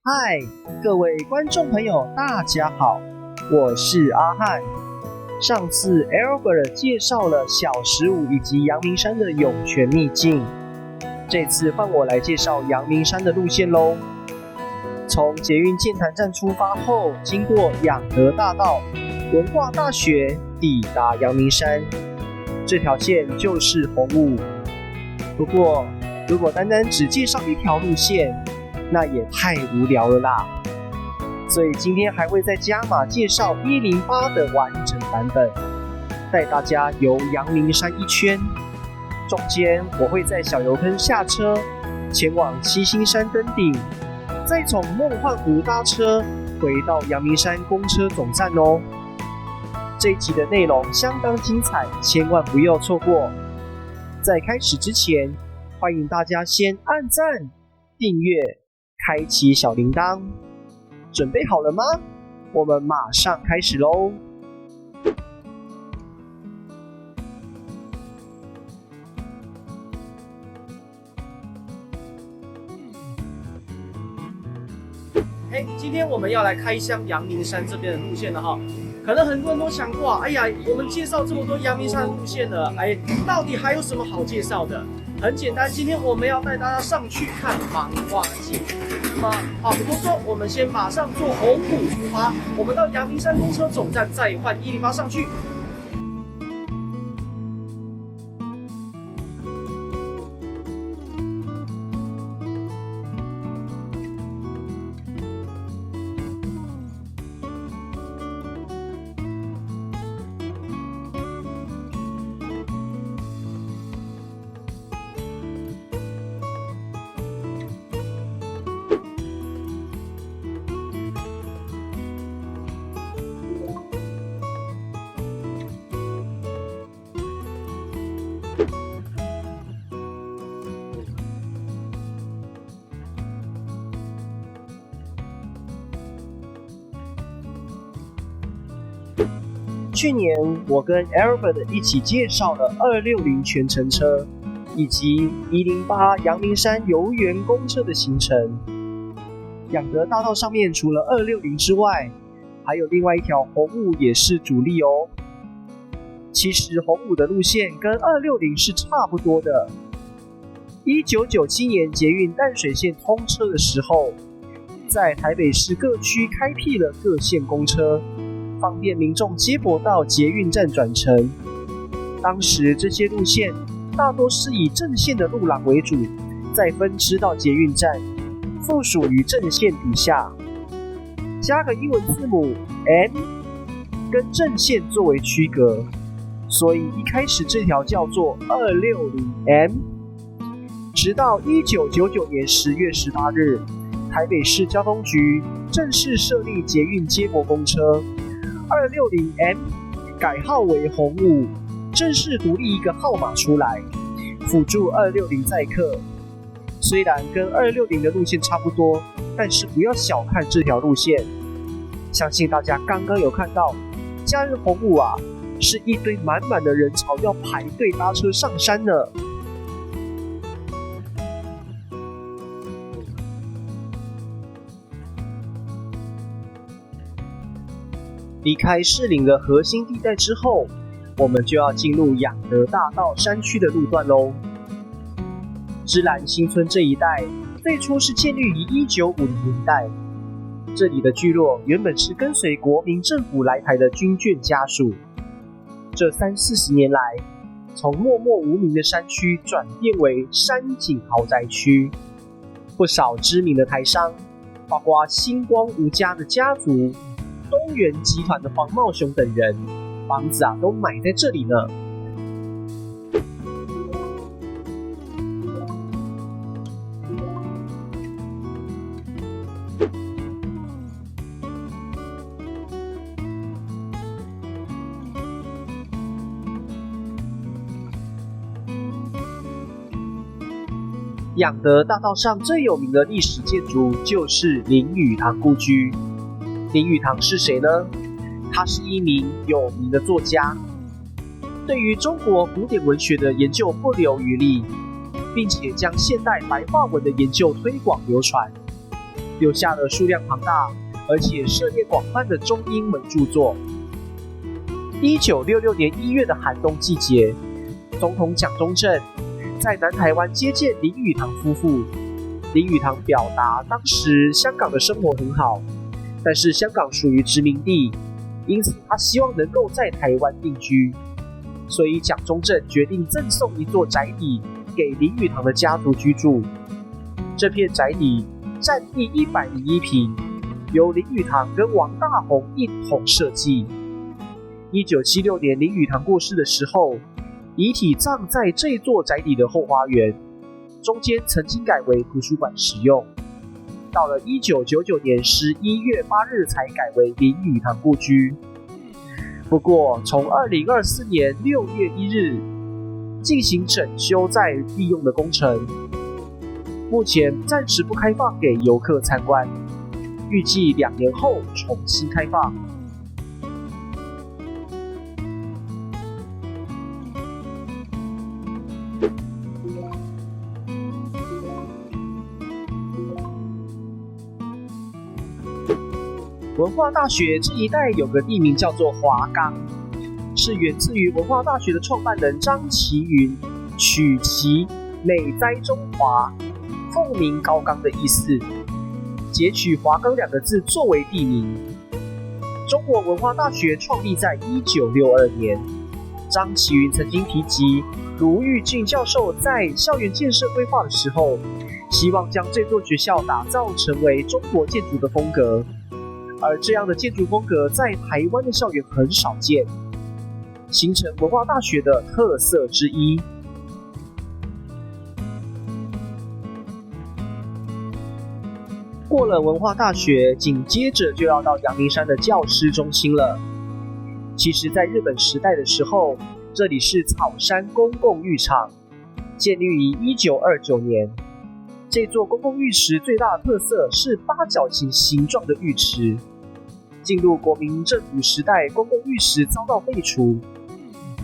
嗨，各位观众朋友，大家好，我是阿汉。上次 Albert 介绍了小15以及阳明山的涌泉秘境，这次换我来介绍阳明山的路线咯。从捷运剑潭站出发后，经过养德大道、文化大学，抵达阳明山。这条线就是红五。不过，如果单单只介绍一条路线，那也太无聊了啦。所以今天还会再加码介绍108的完整版本，带大家游阳明山一圈。中间我会在小油坑下车，前往七星山登顶，再从梦幻湖搭车回到阳明山公车总站哦。这一集的内容相当精彩，千万不要错过。在开始之前，欢迎大家先按赞、订阅、开启小铃铛。准备好了吗？我们马上开始咯。今天我们要来开箱阳明山这边的路线了哈。可能很多人都想过，哎呀，我们介绍这么多阳明山路线了，到底还有什么好介绍的？很简单，今天我们要带大家上去看芒花季。那么话不多说，我们先马上坐红五出发，我们到阳明山公车总站再换108上去。去年我跟 Albert 一起介绍了260全程车以及108阳明山游园公车的行程。养德大道上面除了260之外，还有另外一条红五也是主力哦。其实红五的路线跟260是差不多的。1997年捷运淡水线通车的时候，在台北市各区开辟了各线公车，方便民众接驳到捷运站转乘。当时这些路线大多是以正线的路廊为主，再分支到捷运站，附属于正线底下，加个英文字母 M 跟正线作为区隔，所以一开始这条叫做 260M。 直到1999年10月18日，台北市交通局正式设立捷运接驳公车，260M 改号为红五，正式独立一个号码出来，辅助260载客。虽然跟260的路线差不多，但是不要小看这条路线。相信大家刚刚有看到，假日红五啊，是一堆满满的人潮要排队搭车上山呢。离开士林的核心地带之后，我们就要进入养德大道山区的路段咯。芝兰新村这一带最初是建立于1950年代，这里的聚落原本是跟随国民政府来台的军眷家属。这30-40年来，从默默无名的山区转变为山景豪宅区，不少知名的台商，包括星光吴家的家族、东元集团的黄茂雄等人，房子都买在这里呢。养德大道上最有名的历史建筑就是林语堂故居。林语堂是谁呢？他是一名有名的作家，对于中国古典文学的研究不留余力，并且将现代白话文的研究推广流传。留下了数量庞大而且涉猎广泛的中英文著作。1966年1月的寒冬季节，总统蒋中正在南台湾接见林语堂夫妇。林语堂表达当时香港的生活很好，但是香港属于殖民地，因此他希望能够在台湾定居。所以蒋中正决定赠送一座宅邸给林语堂的家族居住。这片宅邸占地101坪，由林语堂跟王大闳一同设计。1976年林语堂过世的时候，遗体葬在这座宅邸的后花园，中间曾经改为图书馆使用。到了1999年11月8日才改为林语堂故居。不过，从2024年6月1日进行整修再利用的工程，目前暂时不开放给游客参观，预计2年后重新开放。文化大学这一带有个地名叫做华冈，是源自于文化大学的创办人张其云取其美哉中华，凤鸣高冈的意思，截取华冈2个字作为地名。中国文化大学创立在1962年，张其云曾经提及卢玉俊教授在校园建设规划的时候，希望将这座学校打造成为中国建筑的风格。而这样的建筑风格在台湾的校园很少见，形成文化大学的特色之一。过了文化大学，紧接着就要到阳明山的教师中心了。其实在日本时代的时候，这里是草山公共浴场，建立于1929年。这座公共浴池最大的特色是八角形形状的浴池。进入国民政府时代，公共浴池遭到废除，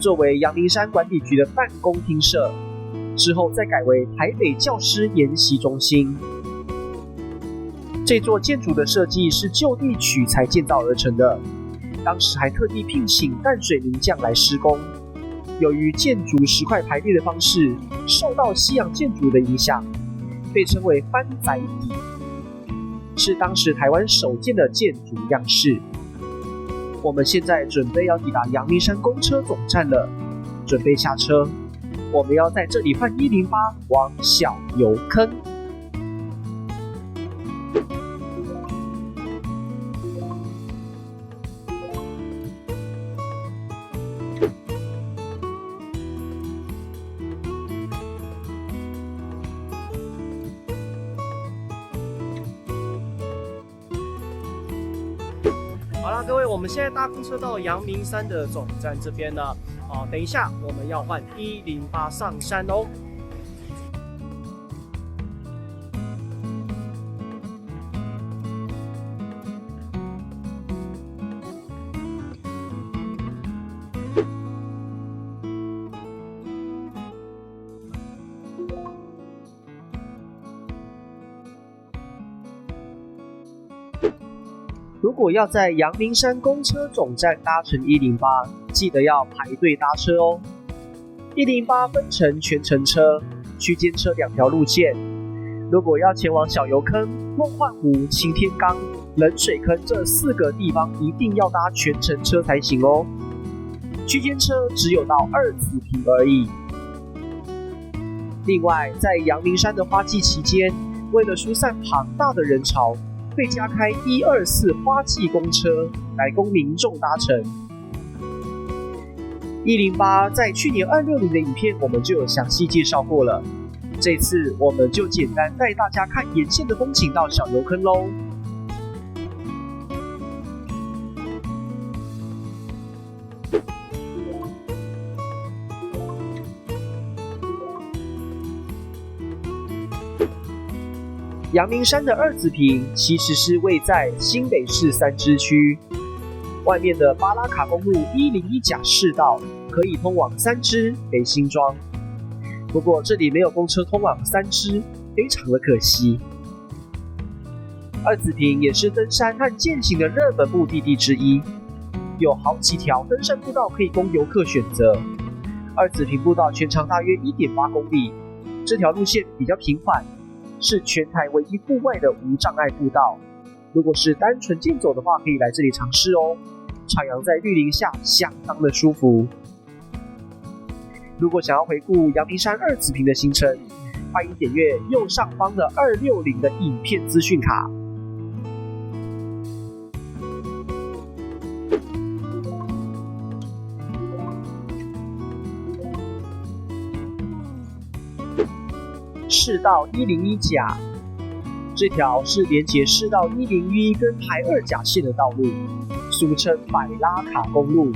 作为阳明山管理局的办公厅舍，之后再改为台北教师研习中心。这座建筑的设计是就地取材建造而成的，当时还特地聘请淡水名匠来施工。由于建筑石块排列的方式受到西洋建筑的影响，被称为番仔底，是当时台湾首建的建筑样式。我们现在准备要抵达阳明山公车总站了，准备下车。我们要在这里换108往小油坑。好了，各位，我们现在搭公车到阳明山的总站这边了。等一下我们要换108上山哦。如果要在阳明山公车总站搭乘108，记得要排队搭车哦。108分成全程车、区间车2条路线。如果要前往小油坑、梦幻湖、擎天岗、冷水坑这4个地方，一定要搭全程车才行哦。区间车只有到2子坪而已。另外，在阳明山的花季期间，为了疏散庞大的人潮，会加开124花季公车来供民众搭乘。108在去年260的影片我们就有详细介绍过了，这次我们就简单带大家看沿线的风景到小油坑咯。阳明山的2子坪其实是位在新北市三芝区，外面的巴拉卡公路101甲市道可以通往三芝、北新庄，不过这里没有公车通往三芝，非常的可惜。二子坪也是登山和健行的热门目的地之一，有好几条登山步道可以供游客选择。二子坪步道全长大约 1.8 公里，这条路线比较平缓，是全台唯一户外的无障碍步道。如果是单纯健走的话，可以来这里尝试哦。徜徉在绿林下，相当的舒服。如果想要回顾阳明山二子坪的行程，欢迎点阅右上方的260的影片资讯卡。市道101甲，这条是连接市道101跟台2甲线的道路，俗称百拉卡公路。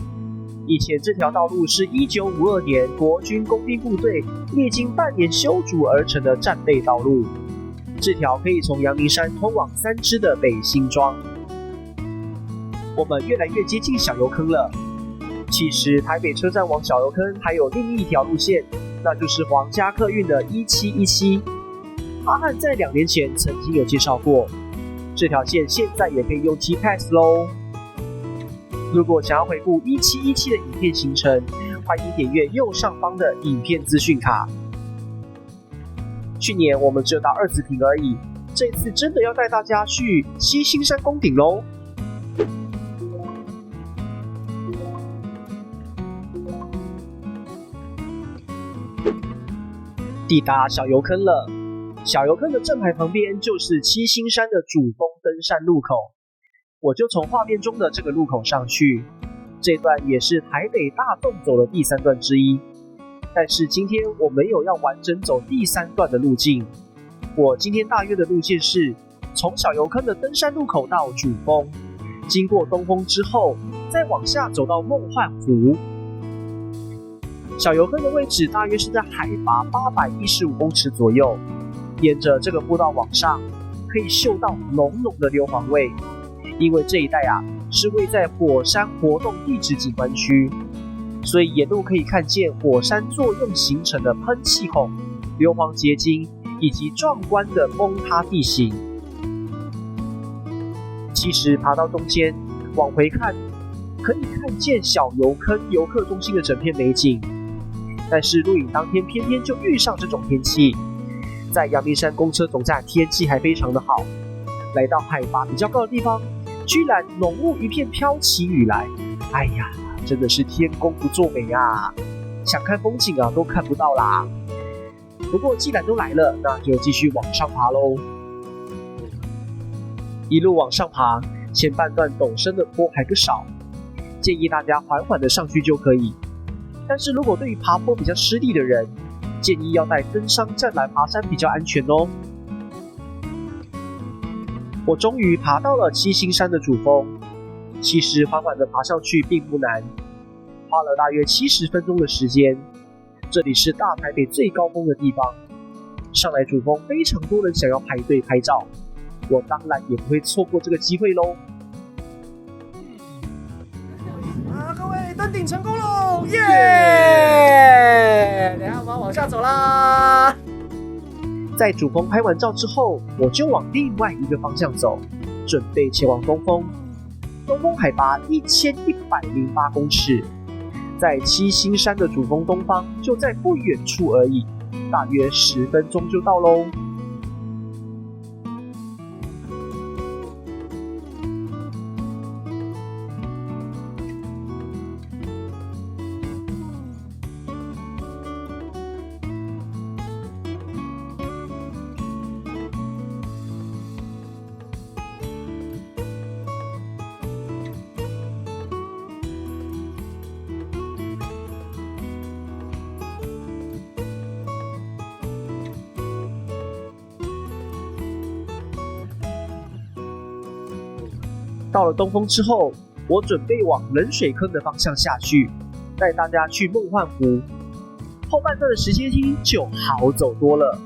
以前这条道路是1952年国军工兵部队历经半年修筑而成的战备道路。这条可以从阳明山通往3芝的北新庄。我们越来越接近小油坑了。其实台北车站往小油坑还有另一条路线，那就是皇家客运的1717。阿汉在2年前曾经有介绍过，这条线现在也可以用 T-Pass 咯。如果想要回顾1717的影片行程，欢迎点阅右上方的影片资讯卡。去年我们只有到二子坪而已，这次真的要带大家去七星山攻顶咯。抵达小油坑了，小油坑的正牌旁边就是七星山的主峰登山路口，我就从画面中的这个路口上去。这段也是台北大纵走的第3段之一，但是今天我没有要完整走第3段的路径。我今天大约的路线是从小油坑的登山路口到主峰，经过东峰之后，再往下走到梦幻湖。小油坑的位置大约是在海拔815公尺左右，沿着这个步道往上，可以嗅到浓浓的硫磺味，因为这一带是位在火山活动地质景观区，所以沿路可以看见火山作用形成的喷气孔、硫磺结晶以及壮观的崩塌地形。其实爬到中间往回看，可以看见小油坑游客中心的整片美景，但是录影当天偏偏就遇上这种天气，在阳明山公车总站天气还非常的好，来到海拔比较高的地方，居然浓雾一片飘起雨来，哎呀，真的是天公不作美啊，想看风景都看不到啦。不过既然都来了，那就继续往上爬咯。一路往上爬，前半段陡升的坡还不少，建议大家缓缓的上去就可以。但是如果对于爬坡比较吃力的人，建议要带登山杖来爬山比较安全哦。我终于爬到了七星山的主峰，其实缓缓的爬上去并不难，花了大约70分钟的时间。这里是大台北最高峰的地方，上来主峰非常多人想要排队拍照，我当然也不会错过这个机会咯。各位登顶成功喽，耶！等一下我们往下走啦。在主峰拍完照之后，我就往另外一个方向走，准备前往东峰。东峰海拔1108公尺，在七星山的主峰东方，就在不远处而已，大约10分钟就到咯。到了东峰之后，我准备往冷水坑的方向下去，带大家去梦幻湖。后半段的时间就好走多了。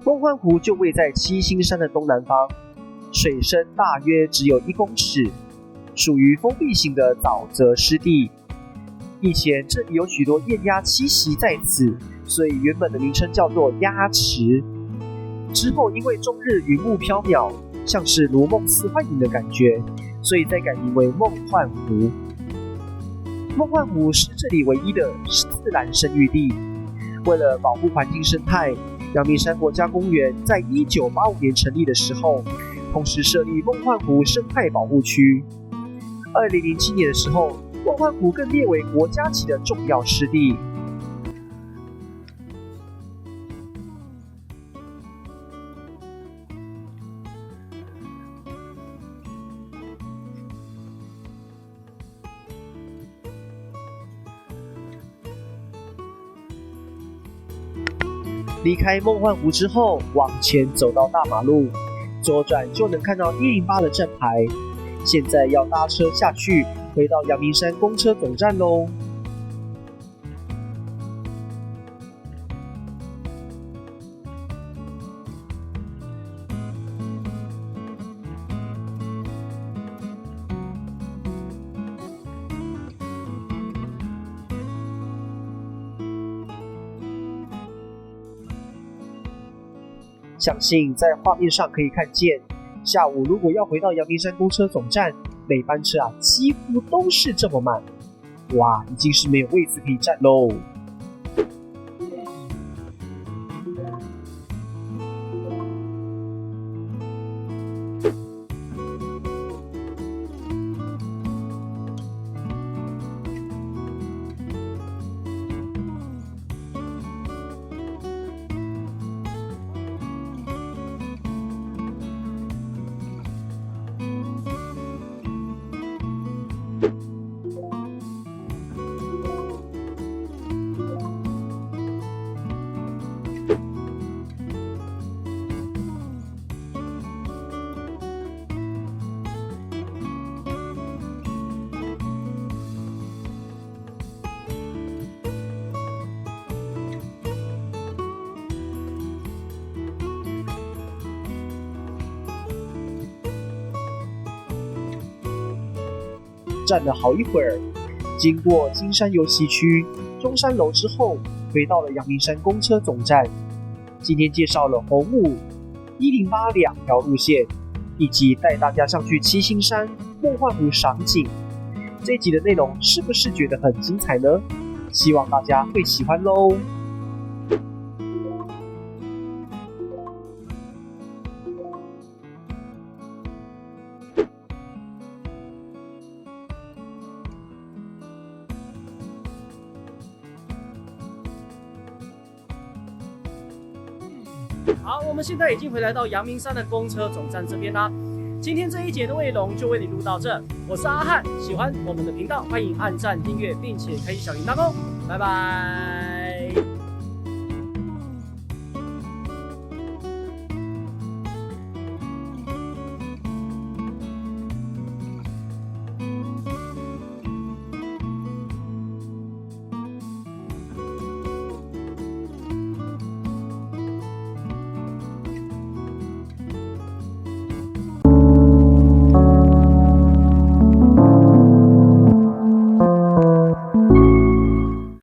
梦幻湖就位在七星山的东南方，水深大约只有1公尺，属于封闭型的沼泽湿地。以前这里有许多燕鸭栖息在此，所以原本的名称叫做鸭池。之后因为终日云雾飘渺，像是如梦似幻影的感觉，所以再改名为梦幻湖。梦幻湖是这里唯一的自然生育地。为了保护环境生态，阳明山国家公园在1985年成立的时候，同时设立梦幻湖生态保护区。2007年的时候，梦幻湖更列为国家级的重要湿地。离开梦幻湖之后，往前走到大马路，左转就能看到108的站牌。现在要搭车下去，回到阳明山公车总站喽。相信在画面上可以看见，下午如果要回到阳明山公车总站，每班车几乎都是这么满。哇，已经是没有位子可以站喽。站了好一会儿，经过金山游戏区、中山楼之后，回到了阳明山公车总站。今天介绍了红武、108两条路线，以及带大家上去七星山、梦幻湖赏景。这一集的内容是不是觉得很精彩呢？希望大家会喜欢喽。好，我们现在已经回来到阳明山的公车总站这边啦。今天这一节的内容就为你录到这，我是阿汉，喜欢我们的频道，欢迎按赞、订阅，并且开启小铃铛哦，拜拜。